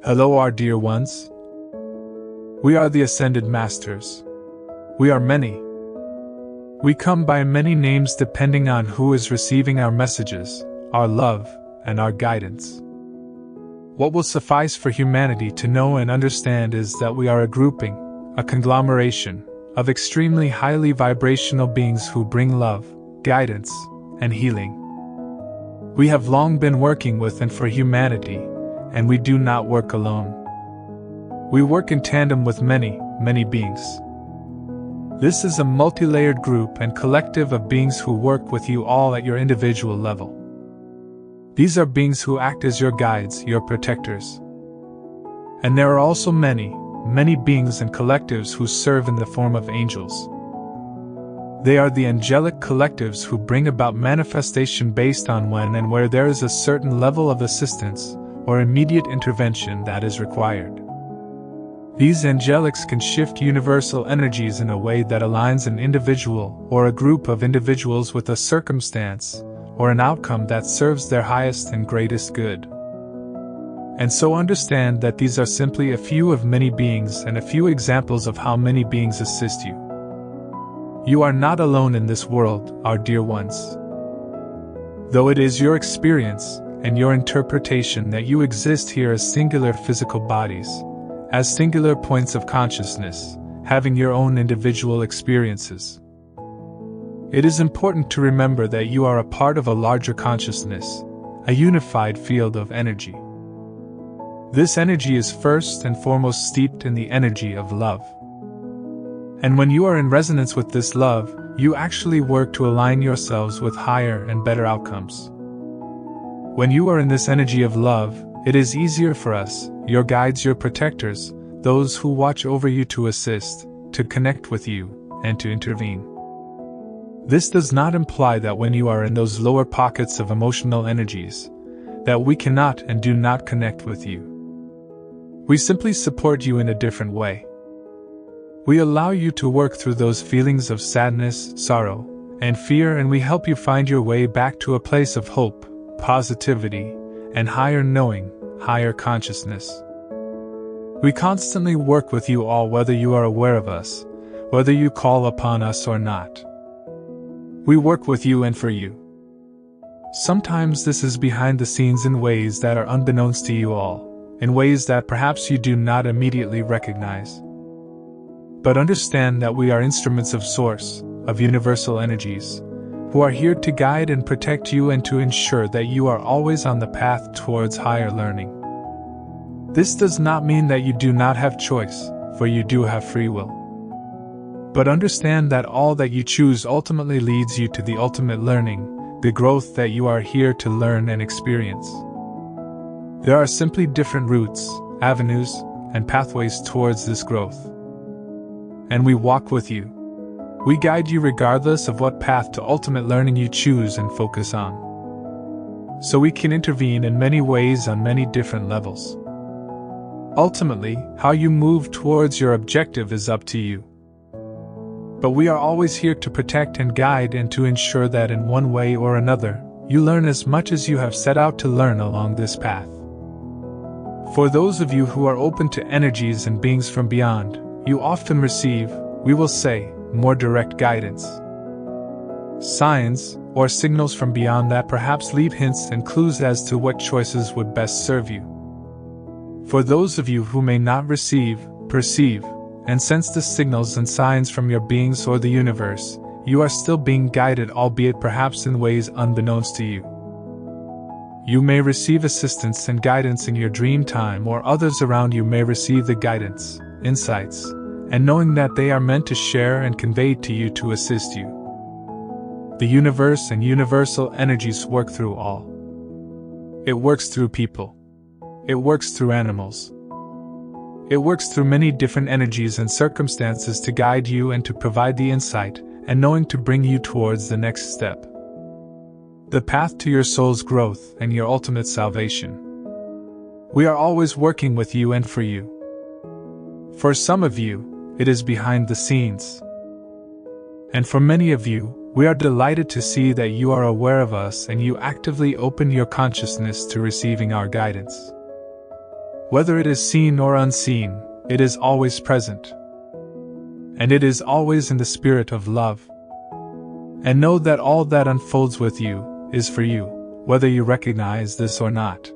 Hello, our dear ones. We are the Ascended Masters. We are many. We come by many names depending on who is receiving our messages, our love, and our guidance. What will suffice for humanity to know and understand is that we are a grouping, a conglomeration, of extremely highly vibrational beings who bring love, guidance, and healing. We have long been working with and for humanity, and we do not work alone. We work in tandem with many, many beings. This is a multi-layered group and collective of beings who work with you all at your individual level. These are beings who act as your guides, your protectors. And there are also many, many beings and collectives who serve in the form of angels. They are the angelic collectives who bring about manifestation based on when and where there is a certain level of assistance or immediate intervention that is required. These angelics can shift universal energies in a way that aligns an individual or a group of individuals with a circumstance or an outcome that serves their highest and greatest good. And so understand that these are simply a few of many beings and a few examples of how many beings assist you. You are not alone in this world, our dear ones. Though it is your experience and your interpretation that you exist here as singular physical bodies, as singular points of consciousness, having your own individual experiences. It is important to remember that you are a part of a larger consciousness, a unified field of energy. This energy is first and foremost steeped in the energy of love. And when you are in resonance with this love, you actually work to align yourselves with higher and better outcomes. When you are in this energy of love, it is easier for us, your guides, your protectors, those who watch over you to assist, to connect with you, and to intervene. This does not imply that when you are in those lower pockets of emotional energies, that we cannot and do not connect with you. We simply support you in a different way. We allow you to work through those feelings of sadness, sorrow, and fear, and we help you find your way back to a place of hope, positivity, and higher knowing, higher consciousness. We constantly work with you all, whether you are aware of us, whether you call upon us or not. We work with you and for you. Sometimes this is behind the scenes in ways that are unbeknownst to you all, in ways that perhaps you do not immediately recognize. But understand that we are instruments of Source, of universal energies, who are here to guide and protect you and to ensure that you are always on the path towards higher learning. This does not mean that you do not have choice, for you do have free will. But understand that all that you choose ultimately leads you to the ultimate learning, the growth that you are here to learn and experience. There are simply different routes, avenues, and pathways towards this growth. And we walk with you. We guide you regardless of what path to ultimate learning you choose and focus on. So we can intervene in many ways on many different levels. Ultimately, how you move towards your objective is up to you. But we are always here to protect and guide and to ensure that in one way or another, you learn as much as you have set out to learn along this path. For those of you who are open to energies and beings from beyond, you often receive, we will say, more direct guidance. Signs, or signals from beyond that perhaps leave hints and clues as to what choices would best serve you. For those of you who may not receive, perceive, and sense the signals and signs from your beings or the universe, you are still being guided, albeit perhaps in ways unbeknownst to you. You may receive assistance and guidance in your dream time, or others around you may receive the guidance, insights, and knowing that they are meant to share and convey to you to assist you. The universe and universal energies work through all. It works through people. It works through animals. It works through many different energies and circumstances to guide you and to provide the insight and knowing to bring you towards the next step. The path to your soul's growth and your ultimate salvation. We are always working with you and for you. For some of you, it is behind the scenes. And for many of you, we are delighted to see that you are aware of us and you actively open your consciousness to receiving our guidance. Whether it is seen or unseen, it is always present. And it is always in the spirit of love. And know that all that unfolds with you is for you, whether you recognize this or not.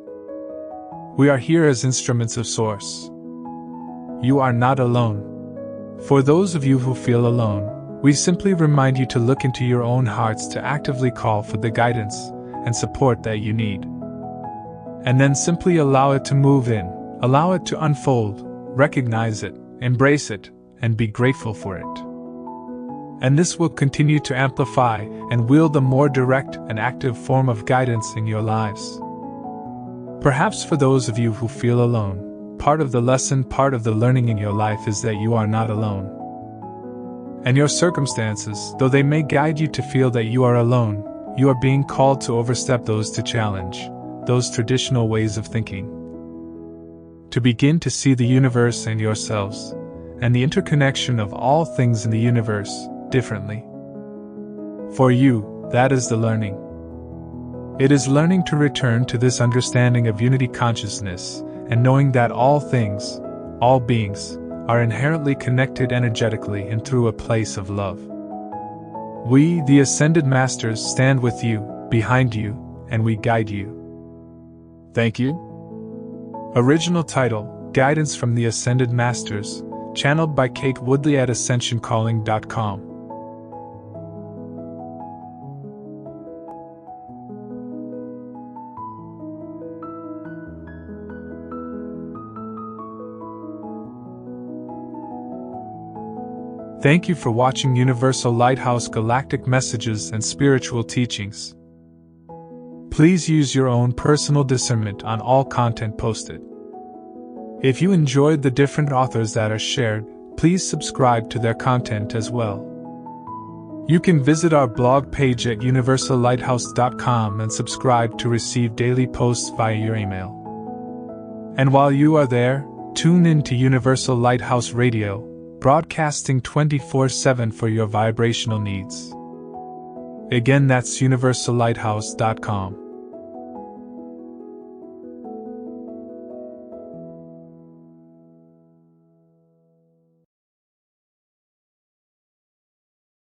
We are here as instruments of Source. You are not alone. For those of you who feel alone, we simply remind you to look into your own hearts to actively call for the guidance and support that you need. And then simply allow it to move in, allow it to unfold, recognize it, embrace it, and be grateful for it. And this will continue to amplify and wield a more direct and active form of guidance in your lives. Perhaps for those of you who feel alone, part of the lesson, part of the learning in your life is that you are not alone. And your circumstances, though they may guide you to feel that you are alone, you are being called to overstep those to challenge those traditional ways of thinking. To begin to see the universe and yourselves, and the interconnection of all things in the universe, differently. For you, that is the learning. It is learning to return to this understanding of unity consciousness, and knowing that all things, all beings, are inherently connected energetically and through a place of love. We, the Ascended Masters, stand with you, behind you, and we guide you. Thank you. Original title, Guidance from the Ascended Masters, channeled by Kate Woodley at AscensionCalling.com. Thank you for watching Universal Lighthouse Galactic Messages and Spiritual Teachings. Please use your own personal discernment on all content posted. If you enjoyed the different authors that are shared, please subscribe to their content as well. You can visit our blog page at universallighthouse.com and subscribe to receive daily posts via your email. And while you are there, tune in to Universal Lighthouse Radio, broadcasting 24/7 for your vibrational needs. Again, that's universallighthouse.com.